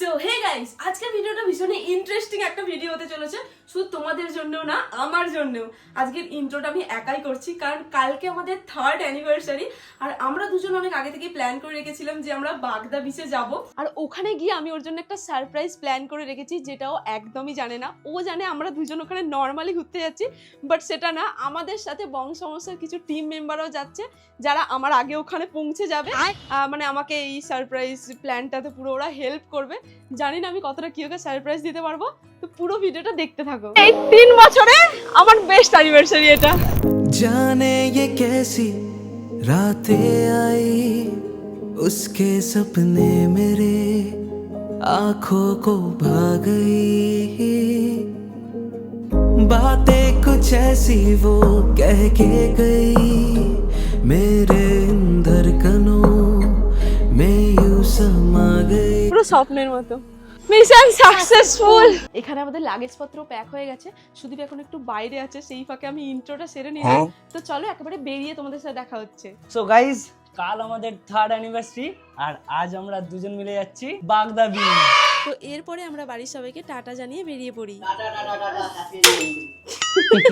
So hey guys, আজকের ভিডিওটা ভীষণ ইন্টারেস্টিং একটা ভিডিও হতে চলেছে, শুধু তোমাদের জন্যও না আমার জন্যও। আজকের ইন্ট্রোটা আমি একাই করছি কারণ কালকে আমাদের 3rd অ্যানিভার্সারি আর আমরা দুজন অনেক আগে থেকে প্ল্যান করে রেখেছিলাম যে আমরা বাগদা বিচে যাব। আর ওখানে গিয়ে আমি ওর জন্য একটা সারপ্রাইজ প্ল্যান করে রেখেছি, যেটাও একদমই জানে না। ও জানে আমরা দুজন ওখানে নর্মালি ঘুরতে যাচ্ছি, বাট সেটা না, আমাদের সাথে বংশমস্যার কিছু টিম মেম্বারও যাচ্ছে যারা আমার আগে ওখানে পৌঁছে যাবে। মানে আমাকে এই সারপ্রাইজ প্ল্যানটাতে পুরো ওরা হেল্প করবে। জানি না আমি কতটা কি ওকে সারপ্রাইজ দিতে পারবো, তো পুরো ভিডিওটা দেখতে থাকো। এই 3 বছরে আমার বেস্ট অ্যানিভার্সারি এটা। जाने ये कैसी रातें आई उसके सपने मेरे आंखों को भा गई बातें कुछ ऐसी वो कह के गई मेरे धड़कनों में यूं समा गई। পুরো স্বপ্নের মতো মিশন সাকসেসফুল। এখানে আমাদের লাগেজপত্র প্যাক হয়ে গেছে, সুদীপ এখন একটু বাইরে আছে, সেই ফাঁকে আমি ইন্ট্রোটা সেরে নিলাম। তো চলো একেবারে বেরিয়ে তোমাদের সাথে দেখা হচ্ছে। সো গাইজ, কাল আমাদের 3rd অ্যানিভার্সারি আর আজ আমরা দুজন মিলে যাচ্ছি বাগদা বিচ। তো এরপরে আমরা বাড়ির সবাইকে টাটা জানিয়ে বেরিয়ে পড়ি।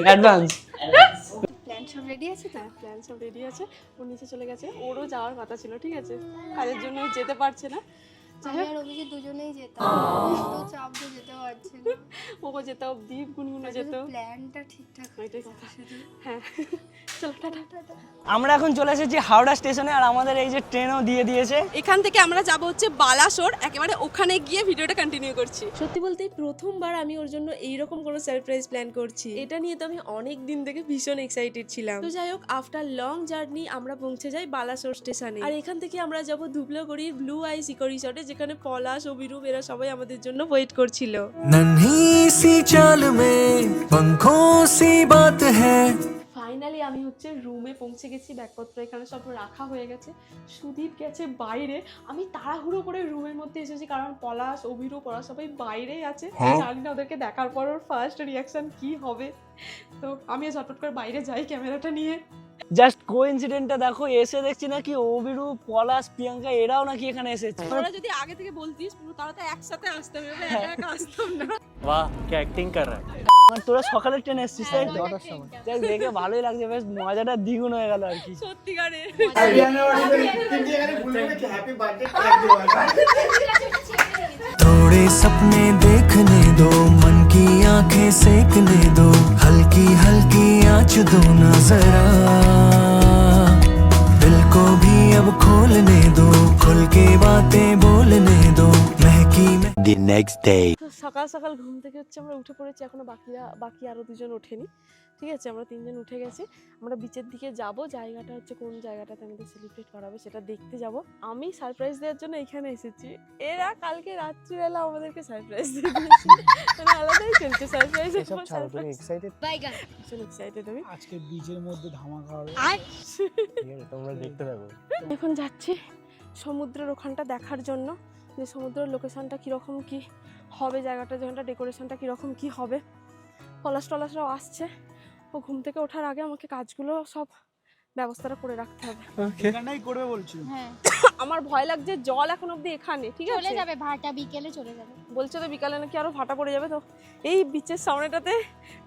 অ্যাডভান্স প্ল্যান সব রেডি আছে তো? প্ল্যান সব রেডি আছে, ও নিচে চলে গেছে, ওরও যাওয়ার কথা ছিল, ঠিক আছে, কাজের জন্য ও যেতে পারছে না। আমি আর অভিজিৎ দুজনেই যেতাম, তো চাপ দিয়ে যেতে পারছি না। ও যেতেও দীপ গুনগুনে যেতেও, প্ল্যানটা ঠিকঠাক ওইটাই কথা। হ্যাঁ চলো টাটা। আমরা এখন চলে এসেছি হাওড়া স্টেশনে আর আমাদের এই যে ট্রেনও দিয়ে দিয়েছে। এখান থেকে আমরা যাব হচ্ছে বালাসোর, একেবারে ওখানে গিয়ে ভিডিওটা কন্টিনিউ করছি। সত্যি বলতে প্রথমবার আমি ওর জন্য এইরকম কোনো সারপ্রাইজ প্ল্যান করছি, এটা নিয়ে তো আমি অনেক দিন থেকে ভীষণ এক্সাইটেড ছিলাম। তো যাই হোক, আফটার লং জার্নি আমরা পৌঁছে যাই বালাসোর স্টেশনে। আর এখান থেকে আমরা যাব ধুবলাগড়ির ব্লু আইস ইকো রিসর্টে, যেখানে পলাশ অভিরূপ এরা সবাই আমাদের জন্য ওয়েট করছিল। नन्ही सी चाल में पंखों सी बात है। ফাইনালি আমি হচ্ছে রুমে পৌঁছে গেছি, ব্যাগপত্র এখানে সব রাখা হয়ে গেছে, সুদীপ গেছে বাইরে, আমি তাড়াহুড়ো করে রুমের মধ্যে এসেছি কারণ পলাশ অভিরূপ ওরা সবাই বাইরেই আছে। জানি না ওদেরকে দেখার পর ওর ফার্স্ট রিয়াকশন কি হবে, তো আমি ঝটপট করে বাইরে যাই ক্যামেরাটা নিয়ে। জাস্ট কোইন্সিডেন্টটা দেখো, এসে দেখছি নাকি অভিরূপ, পলাশ, প্রিয়াঙ্কা এরাও নাকি এখানে এসেছে। তোরা যদি আগে থেকে বলতিস পুরো তারা তো একসাথে আসতে হবে, একা একা আসতাম না। বাহ, কি অ্যাক্টিং কর रहा है। তোরা সকালের ট্রেনে এসেছিস তাই তো? 8টার সময়। যাক, দেখে ভালোই লাগছে, বেশ মজাটা দ্বিগুণ হয়ে গেল আর কি। সত্যিকারে थोड़े सपने देखने दो मन की आंखें सेकने दो हल्की हल्की आँच दो ना जरा दिल को भी अब खोलने दो खुल के बातें बोलने दो महकी The next day. সকাল সকাল ঘুম থেকে হচ্ছে আমরা উঠে পড়েছি, এখনো বাকি আরো দুজন ওঠেনি, ঠিক আছে, আমরা 3জন উঠে গেছি। আমরা বিচের দিকে যাব, জায়গাটা হচ্ছে কোন জায়গাটাতে আমাদের সেলিব্রেট করা হবে সেটা দেখতে যাব। আমি সারপ্রাইজ দেওয়ার জন্য এখানে এসেছি, এরা কালকে রাত্রিবেলা আমাদেরকে সারপ্রাইজ দিয়ে দিয়েছে, মানে আলাদাই চলছে সারপ্রাইজ। এক্সাইটেড বাইগান ভীষণ এক্সাইটেড আমি। আজকে বীজের মধ্যে ধামাকা হবে, তোমরা দেখতে থাকো। এখন যাচ্ছি সমুদ্রের ওখানটা দেখার জন্য, যে সমুদ্রের লোকেশনটা কীরকম কি হবে, জায়গাটা যেখানটা ডেকোরেশনটা কীরকম কি হবে। পলাশ টলাশরাও আসছে, ও ঘুম থেকে ওঠার আগে আমাকে কাজগুলো সব ব্যবস্থাটা করে রাখতে হবে। এখানেই করবে বলছিল। হ্যাঁ আমার ভয় লাগছে, জল এখন অবধি এখানে, ঠিক আছে, চলে যাবে, ভাটা বিকেলে চলে যাবে। বলছে তো বিকালে নাকি আরো ভাটা পড়ে যাবে। তো এই বিচের সামনেটাতে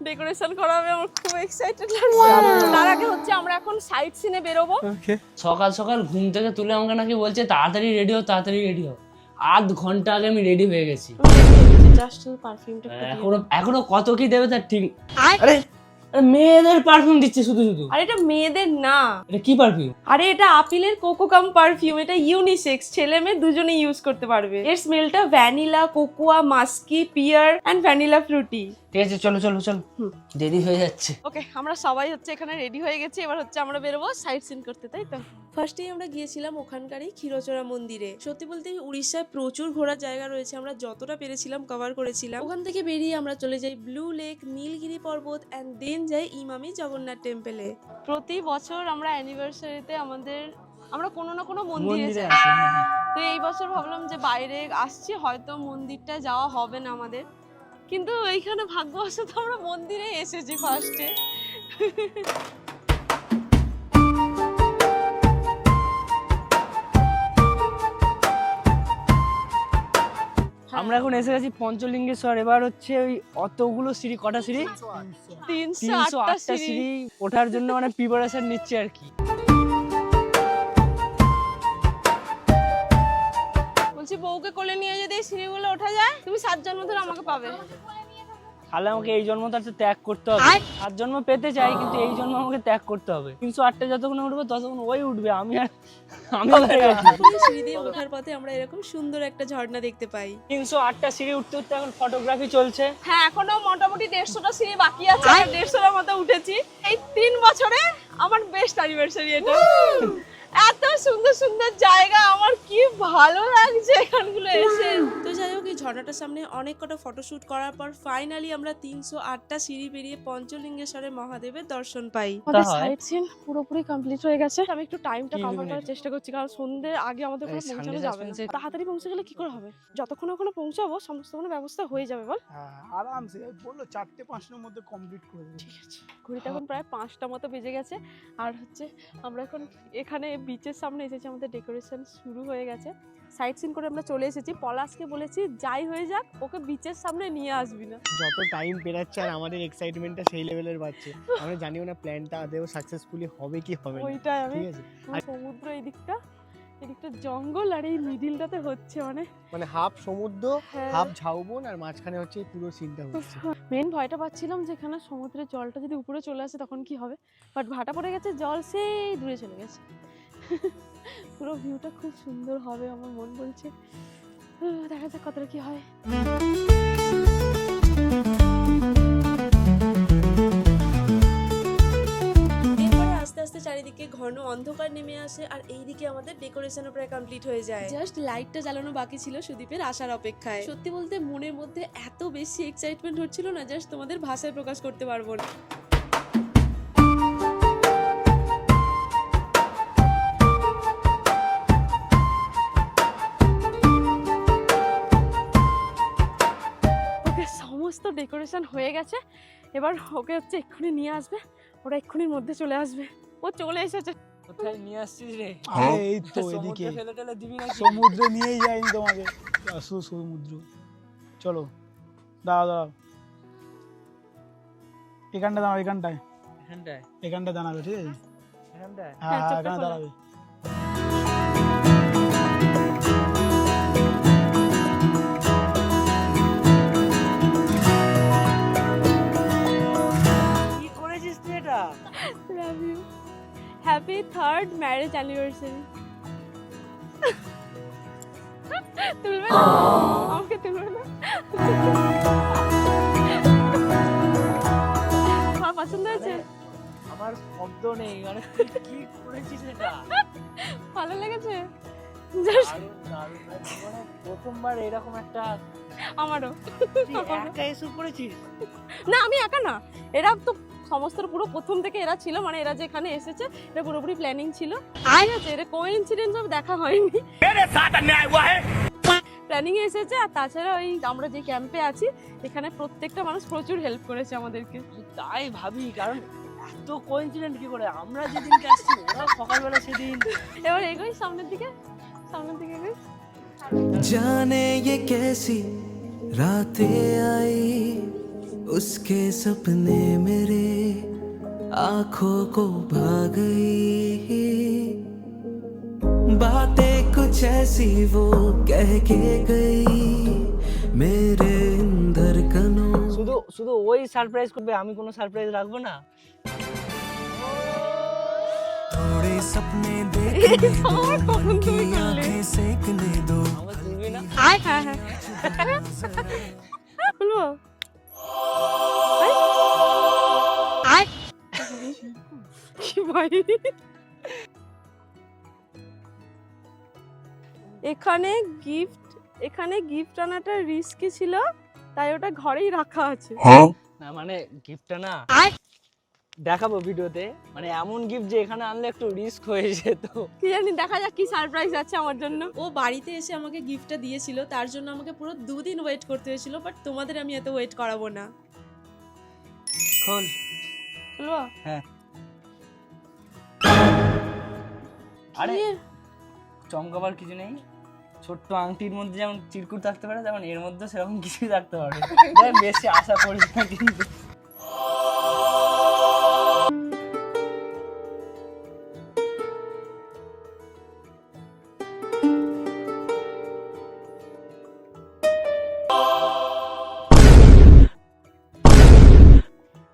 ডেকোরেশন করা হবে, আমার খুব এক্সাইটেড লাগছে। তার আগে হচ্ছে আমরা এখন সাইট সিনে বেরোবো। সকাল সকাল ঘুম থেকে তুলে আমাকে নাকি বলছে তাড়াতাড়ি রেডি হও, তাড়াতাড়ি রেডি হও। 8 ঘন্টা আগে আমি রেডি হয়ে গেছি। জাস্ট পারফিউমটা এখনো কত কি দেবে তার ঠিক। আরে মেয়েদের পারফিউম দিচ্ছে শুধু শুধু। আর এটা মেয়েদের না, এটা কি পারফিউম? আরে এটা আপিলের কোকোকাম পারফিউম, এটা ইউনিসেক্স, ছেলে মেয়ে দুজনেই ইউজ করতে পারবে। এর স্মেলটা vanilla, cocoa, musky, pear and vanilla fruity. ঠিক আছে, চলো চলো চলো, দেরি হয়ে যাচ্ছে। ওকে, আমরা সবাই হচ্ছে এখানে রেডি হয়ে গেছি, এবার হচ্ছে আমরা বেরোবো সাইট সিন করতে, তাই তো। ফার্স্টেই আমরা গিয়েছিলাম ওখানকারই ক্ষীরচোরা মন্দিরে। সত্যি বলতে উড়িষ্যায় প্রচুর ঘোরার জায়গা রয়েছে, আমরা যতটা পেরেছিলাম কভার করেছিলাম। ওখান থেকে বেরিয়ে আমরা চলে যাই ব্লু লেক, নীলগিরি পর্বত এন্ড দেন যাই ইমামি জগন্নাথ টেম্পলে। প্রতি বছর আমরা অ্যানিভার্সারিতে আমরা কোনো না কোনো মন্দিরে যাই। তো এই বছর ভাবলাম যে বাইরে আসছি, হয়তো মন্দিরটা যাওয়া হবে না আমাদের, কিন্তু এইখানে ভাগ্যবশত আমরা মন্দিরে এসেছি ফার্স্টে। আমরা এখন এসে গেছি পঞ্চলিঙ্গেশ্বর। এবার হচ্ছে ওই অতগুলো সিঁড়ি, কটা সিঁড়ি? 308টা সিঁড়ি ওঠার জন্য মানে প্রিপারেশন নিচ্ছে আর কি। বলছি বউকে কোলে নিয়ে যদি এই সিঁড়িগুলো ওঠা যায়, তুমি 7 জন্ম ধরে আমাকে পাবে। তাহলে আমাকে এই জন্মটা তো ত্যাগ করতে হবে। 7 জন্ম পেতে চাই, কিন্তু এই জন্ম আমাকে ত্যাগ করতে হবে। 308টা যতক্ষণ উঠবো ততক্ষণ ওই উঠবে, আমি উঠে গেছি। সিঁড়ি দিয়ে ওঠার পথে আমরা এরকম সুন্দর একটা ঝর্ণা দেখতে পাই। 308টা সিঁড়ি উঠতে উঠতে এখন ফটোগ্রাফি চলছে। হ্যাঁ, এখনো মোটামুটি 150টা সিঁড়ি বাকি আছে। 150টার মতো উঠেছি। এই 3 বছরে আমার বেস্ট অ্যানিভার্সারি এটা। এত সুন্দর সুন্দর জায়গা, আমার কি ভালো লাগছে এখানগুলো এসে। তো যাই হোক, এই ঝর্ণাটার সামনে অনেক কটা ফটোশুট করার পর ফাইনালি আমরা 308টা সিঁড়ি পেরিয়ে পঞ্চলিঙ্গেশ্বরের মহাদেবের দর্শন পাই। আমাদের সাইট সিন পুরোপুরি কমপ্লিট হয়ে গেছে। আমি একটু টাইমটা কভার করার চেষ্টা করছি, কারণ সন্ধ্যের আগে আমাদের পুরো পৌঁছানো যাবে না। তাড়াতাড়ি পৌঁছে গেলে কি করে হবে? যতক্ষণ ওখানে পৌঁছাবো সমস্ত কোনো ব্যবস্থা হয়ে যাবে। বল। হ্যাঁ আরামসে বললো 4-5টার মধ্যে কমপ্লিট করে দেবে। ঠিক আছে, ঘড়িতে এখন প্রায় 5টা মতো বেজে গেছে। আর হচ্ছে আমরা এখন এখানে বিচের সামনে এসেছি, আমাদের ডেকোরেশন শুরু হয়ে গেছে। সাইট সিন করে আমরা চলে এসেছি। পলাশকে বলেছি যাই হয়ে যাক ওকে বিচের সামনে নিয়ে আসবি না। যত টাইম পেরাচ্ছে আর আমাদের এক্সাইটমেন্টটা সেই লেভেলের বাড়ছে। আমরা জানিও না প্ল্যানটা আদৌ সাকসেসফুলি হবে কি হবে না। ওইটাই আমি ঠিক আছে, সমুদ্র এদিকটা জঙ্গল, আর এই মিডিলটাতে হচ্ছে মানে হাফ সমুদ্র, হ্যাঁ। হাফ ঝাউবন, আর মাঝখানে হচ্ছে এই পুরো সিনটা হচ্ছে। মেন ভয়টা পাচ্ছিলাম যে এখানে সমুদ্রের জলটা যদি উপরে চলে আসে তখন কি হবে, বাট ভাটা পড়ে গেছে, জল সেই দূরে চলে গেছে। পুরো ভিউটা খুব সুন্দর হবে আমার মন বলছে। দেখা যাক কতটা কি হয়। এরপরে আস্তে আস্তে চারিদিকে ঘন অন্ধকার নেমে আসে, আর এইদিকে আমাদের ডেকোরেশনও প্রায় কমপ্লিট হয়ে যায়। জাস্ট লাইটটা জ্বালানো বাকি ছিল সুদীপের আসার অপেক্ষায়। সত্যি বলতে মনের মধ্যে এত বেশি এক্সাইটমেন্ট হচ্ছিল না, জাস্ট তোমাদের ভাষায় প্রকাশ করতে পারবো না। ওকে সমস্ত ডেকোরেশন হয়ে গেছে, এবার ওকে হচ্ছে এক্ষুনি নিয়ে আসবে, ওরা এক্ষুনির মধ্যে চলে আসবে। ও চলে এসেছে। কোথায় নিয়ে আসছিস রে? আরে এই তো সমুদ্রে এদিকে ফেলে টেলে দিবি না? সমুদ্রে নিয়েই যাইনি তোমাকে। আসো সমুদ্র, চলো দাঁড়াও। এখানটা দাঁড়াও, এখানটায় দাঁড়াবে, ঠিক আছে? হ্যাঁ চোখটা এখানে খোলো। দাঁড়াবে। কি করেছিস তুই এটা? Love you, happy 3rd marriage anniversary. তুলবে না আমাকে, তুলবে না। আমার পছন্দ হয়েছে, আমার শব্দ নেই, মানে তুই কি করেছিস এটা? ভালো লেগেছে। দারুণ, দারুণ। মানে জীবনে প্রথমবার এরকম একটা। আমারও। তুই একা এসে করেছিস? না আমি একা না, এরা তো সমস্ত পুরো প্রথম থেকে এরা ছিল, মানে এরা যেখানে এসেছে এটা পুরোপুরি প্ল্যানিং ছিল। ঠিক আছে, এটা কোইন্সিডেন্স সব দেখা হয়নি, প্ল্যানিং এ এসেছে। আর তাছাড়া ওই আমরা যে ক্যাম্পে আছি এখানে প্রত্যেকটা মানুষ প্রচুর হেল্প করেছে আমাদেরকে। তাই ভাবি, কারণ এত কোইন্সিডেন্ট কি করে, আমরা যেদিনকে আসছি ওরা সকালবেলা সেদিন। এবার এগোই সামনের দিকে এগোই। जाने ये कैसी रातें आई उसके सपने मेरे आंखों को भा गई बातें कुछ ऐसी वो कह के गई मेरे अंदर कनों শুধু শুধু ওই সারপ্রাইজ করবে, আমি কোনো সারপ্রাইজ রাখবো না। थोड़े सपने देखने दो मन की आंखें सेकने दो আমার তুলবি না? হ্যাঁ হ্যাঁ বলবো কি ভাই, এখানে গিফট আনাটা রিস্কি ছিল, তাই ওটা ঘরেই রাখা আছে। না মানে গিফটটা না দেখাবো ভিডিওতে, মানে এমন গিফট যে এখানে আনলে একটু রিস্ক হয়ে যেত। কি জানি, দেখা যাক কি সারপ্রাইজ আছে আমার জন্য। ও বাড়িতে এসে আমাকে গিফটটা দিয়েছিল, তার জন্য আমাকে পুরো 2 দিন ওয়েট করতে হয়েছিল, বাট তোমাদের আমি এত ওয়েট করাবো না। খোল। বলবো হ্যাঁ। আরে কি? চমকাবার কিছু নেই, ছোট্ট আংটির মধ্যে যেমন চিরকুট থাকতে পারে, তেমন এর মধ্যে সেরকম কিছুই থাকতে পারে। দেখ, বেশি আশা করিস না কিন্তু।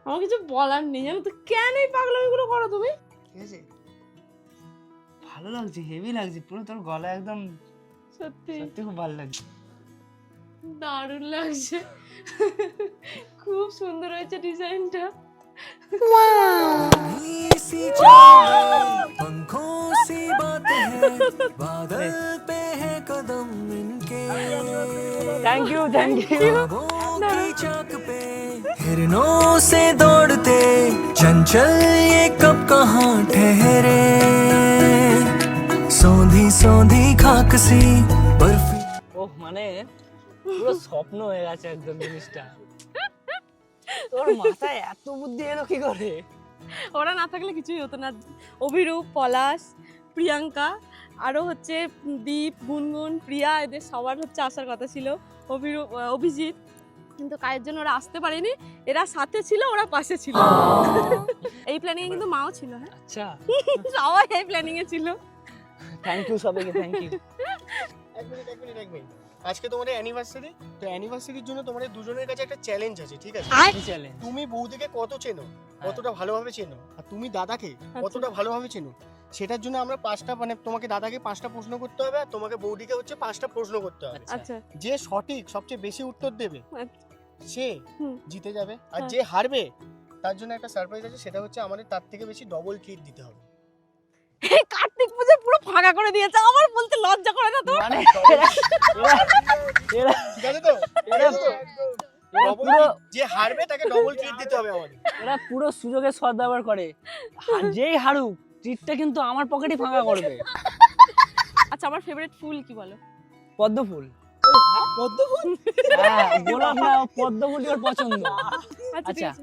আমার কিছু বলার নেই, জানো তো, কেন এই পাগলামিগুলো করো তুমি? ঠিক আছে, ভালো লাগছে, হেভি লাগছে পুরো। তোর গলা একদম সত্যি সত্যি খুব ভালো লাগছে। দারুণ লাগছে, খুব সুন্দর হয়েছে ডিজাইনটা। सी चाहत, पंखों सी बातें हैं, बादल पे है कदम इनके, থ্যাংক ইউ, থ্যাংক ইউ। ख्वाबों की चाक पे हिरनों से दौड़ते, चंचल ये कब कहाँ ठहरे, सौंधी सौंधी खाक सी बर्फी। ওহ, মানে পুরো স্বপ্ন হয়ে গেছে একদম জিনিসটা। তোর মাথায় এত বুদ্ধি এলো কি করে? ওরা না থাকলে কিছুই হতো না। অভিরূপ, পলাশ, প্রিয়াঙ্কা, আরও হচ্ছে দীপ, গুনগুন, প্রিয়া, এদের সবার হচ্ছে আসার কথা ছিল। অভিরূপ, অভিজিৎ, কিন্তু কাজের জন্য ওরা আসতে পারেনি। এরা সাথে ছিল, ওরা পাশে ছিল। এই প্ল্যানিং এ কিন্তু মাও ছিল। হ্যাঁ, আচ্ছা, সবাই এই প্ল্যানিং এ ছিল। থ্যাংক ইউ সবাইকে, থ্যাংক ইউ। এক মিনিট। আজকে তোমাদের অ্যানিভার্সারি, তো অ্যানিভার্সারির জন্য তোমাদের দুজনের কাছে একটা চ্যালেঞ্জ আছে, ঠিক আছে? কি চ্যালেঞ্জ? তুমি বৌদিকে কত চেনো, কতটা ভালোভাবে চেনো, আর তুমি দাদাকে কতটা ভালোভাবে চেনো, সেটার জন্য আমরা 5টা, মানে তোমাকে দাদাকে 5টা প্রশ্ন করতে হবে, আর তোমাকে বৌদিকে হচ্ছে 5টা প্রশ্ন করতে হবে। আচ্ছা, যে সঠিক সবচেয়ে বেশি উত্তর দেবে আচ্ছা। সে হুম। জিতে যাবে, আর হ্যাঁ। যে হারবে তার জন্য একটা সারপ্রাইজ আছে, সেটা হচ্ছে আমাদের তার থেকে বেশি ডবল ট্রিট দিতে হবে। এই কার্তিক পুজো পুরো ফাঁকা করে দিয়েছে, আমার বলতে লজ্জা করে না তো? মানে ঠিক আছে তো? এরা পুরো যে হারবে তাকে ডবল ট্রিট দিতে হবে আমাদের। এরা পুরো সুযোগের সদ্ব্যবহার করে। যেই হারুক, ট্রিটটা কিন্তু আমার পকেটই ফাঁকা করবে। আচ্ছা, আমার ফেভারিট ফুল কি বলো? পদ্ম ফুল। পদ্মফুল? হ্যাঁ, গোলাপ না, পদ্ম ফুলই ওর পছন্দ। আচ্ছা, ঠিক আচ্ছা, আছে।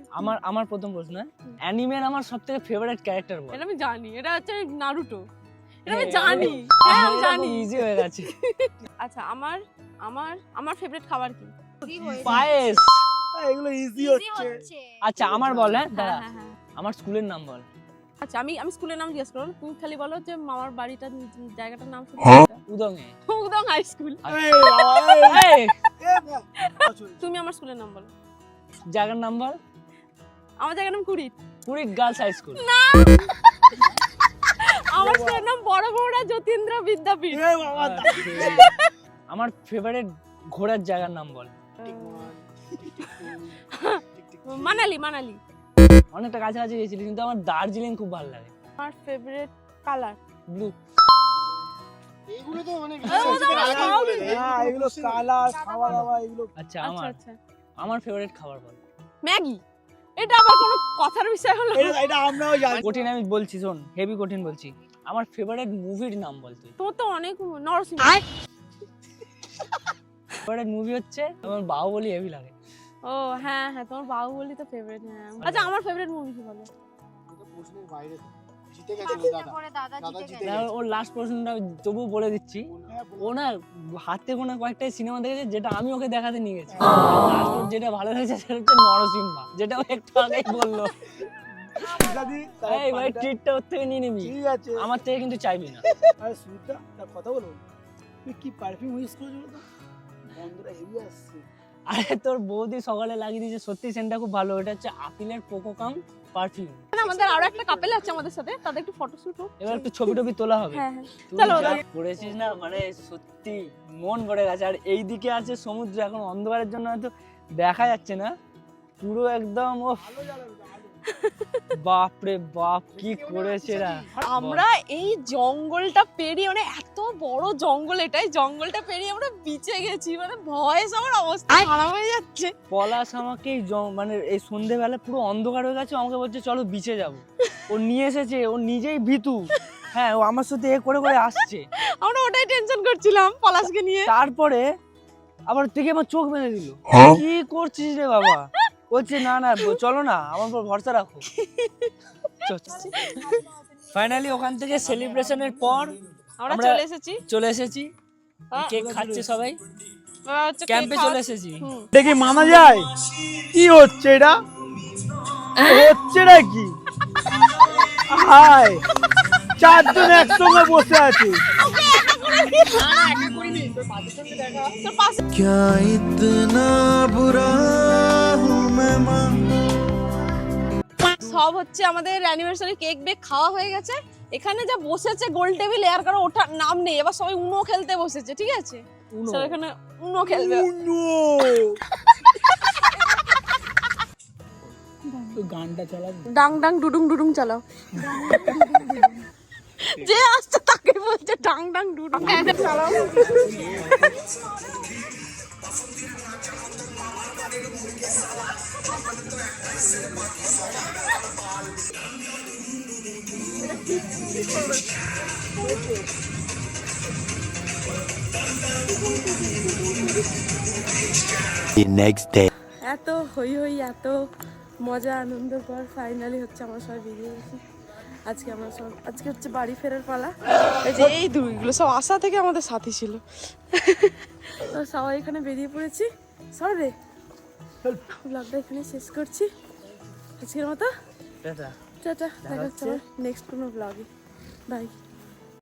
আমার প্রথম প্রশ্ন, অ্যানিমের আমার সবথেকে ফেভারিট ক্যারেক্টার বল। এটা আমি জানি, এটা হচ্ছে নারুটো। এটা আমি হ্যাঁ, জানি, হ্যাঁ আমি জানি। ইজি হয়ে গেছে। আচ্ছা, আমার আমার আমার ফেভারিট খাবার কি? কি হয়েছে? পায়েস। এগুলো ইজি Easy হচ্ছে। হচ্ছে। আচ্ছা, আমার বল। হ্যাঁ, হ্যাঁ, দাঁড়া, হ্যাঁ, হ্যাঁ। আমার স্কুলের নাম বল। আচ্ছা, আমি স্কুলের নাম জিজ্ঞেস করলাম, তুমি খালি বলো যে মামার বাড়িটার জায়গাটার নাম শুনে। উদঙে। উদং হাই স্কুল। এই বাবা, এই, এ বাবা। তুমি আমার স্কুলের নাম বলো। জায়গার নাম বল। আমার জায়গার নাম কুড়িট। কুড়িট গার্লস হাই স্কুল। আমার স্কুলের নাম বড় বড়া যতীন্দ্র বিদ্যাপীঠ। এ বাবা, আমার ফেভারিট ঘোরার জায়গার নাম বল। মানালি, মানালি। অনেকটা কাছাকাছি গেছিলি, কিন্তু আমার দার্জিলিং খুব ভালো লাগে। আমার ফেভারিট কালার ব্লু। এইগুলো তো অনেক হ্যাঁ, এগুলো কালার, খাওয়া দাওয়া, এগুলো। আচ্ছা, আচ্ছা, আচ্ছা। আমার ফেভারিট খাবার বল। ম্যাগি। এটা আবার কোনো কথার বিষয় হলো? এটা আমরাও জানি। কঠিন আমি বলছি, শোন, হেভি কঠিন বলছি। আমার ফেভারিট মুভির নাম বল তুই। তোমার তো অনেক নরসিংহ। ফেভারিট মুভি হচ্ছে আমার বাহুবলী, হেভি লাগে। ও হ্যাঁ হ্যাঁ, তোমার বাহুবলী তো ফেভারিট। হ্যাঁ, আচ্ছা, আমার ফেভারিট মুভি কি বলো? প্রশ্নের বাইরে তো। জিতে গেছে পাঁচটা দাদা। করে দাদা দাদা জিতে জিতে গেছে। না, ওর লাস্ট প্রশ্নটা তবুও বলে দিচ্ছি। ও না হাতে গোনা কয়েকটা সিনেমা দেখেছে, যেটা আমি ওকে দেখাতে নিয়ে গেছি। লাস্ট ওর যেটা ভালো লেগেছে সেটা হচ্ছে নরসিংহা, যেটা ও একটু আগেই বললো। দাদি, এই ভাই, ট্রিটটা ওর থেকে নিয়ে নিবি, ঠিক আছে। আমার থেকে কিন্তু চাইবি না। আরে সুমিতা, একটা কথা বলো, তুই কি পারফিউম ইউজ করেছো বলো তো? গন্ধটা হেভি আসছে। আরে তোর বৌদি সকালে লাগিয়ে দিয়েছে, সত্যি সেন্টটা খুব ভালো। এটা হচ্ছে আপিলের পোকোকাম পারফিউম। আমাদের আরো একটা কাপেল আছে আমাদের সাথে, তাদের একটু ফটোশুট হোক। এবার একটু ছবি টবি তোলা হবে। হ্যাঁ হ্যাঁ, তুই চলো, যা করেছিস না, মানে সত্যি মন ভরে গেছে। আর এইদিকে আছে সমুদ্র, এখন অন্ধকারের জন্য হয়তো দেখা যাচ্ছে না পুরো একদম। ও বাপরে বাপ, কি করেছে এরা। আমরা এই জঙ্গলটা পেরিয়ে, মানে এত বড় জঙ্গল, এটাই জঙ্গলটা পেরিয়ে আমরা বিচে গেছি, মানে ভয়েস আমার অবস্থা খারাপ হয়ে যাচ্ছে। পলাশ আমাকে মানে এই সন্ধ্যেবেলা পুরো অন্ধকার হয়ে গেছে, আমাকে বলছে চলো বিচে যাবো। ও নিয়ে এসেছে, ও নিজেই ভীতু। হ্যাঁ, ও আমার সাথে এ করে করে আসছে। আমরা ওটাই টেনশন করছিলাম পলাশকে নিয়ে। তারপরে আবার থেকে আমার চোখ বেঁধে দিল। কি করছিস রে বাবা? বলছে না না, চলো না, আমার উপর ভরসা রাখো। ফাইনালি ওখান থেকে সেলিব্রেশনের পর আমরা আমরা চলে এসেছি। চলে এসেছি কেক খাচ্ছে সবাই, হচ্ছে ক্যাম্পে চলে এসেছি। এটা কি মানা যায়? কি হচ্ছে এটা? হচ্ছেটা কি? হাই, চারজন একসঙ্গে বসে আছি। क्या इतना बुरा हूँ मैं माँ সব হচ্ছে আমাদের অ্যানিভার্সারি কেক বেক খাওয়া হয়ে গেছে। এখানে যা বসেছে গোল টেবিল, আর কারো ওঠার নাম নেই। এবার সবাই উনো খেলতে বসেছে, ঠিক আছে? সবাই এখানে উনো খেলবে। গানটা চালা। ডাং ডাং ডুডুং ডুডুং চালাও। যে আসছে তাকে বলছে ডাং ডাং ডুডুং চালাও। The next day এত হই হই, এত মজা আনন্দের পর ফাইনালি হচ্ছে আমরা সবাই বেরিয়ে গেছি। আজকে হচ্ছে বাড়ি ফেরার পালা। এই যে এই দুইগুলো সব আশা থেকে আমাদের সাথী ছিল। তো সবাই এখানে বেরিয়ে পড়েছি। সবে ব্লগটা এখানে শেষ করছি আজকের মতো। টাটা, দেখা হচ্ছে নেক্সট কোনো ব্লগে। বাই।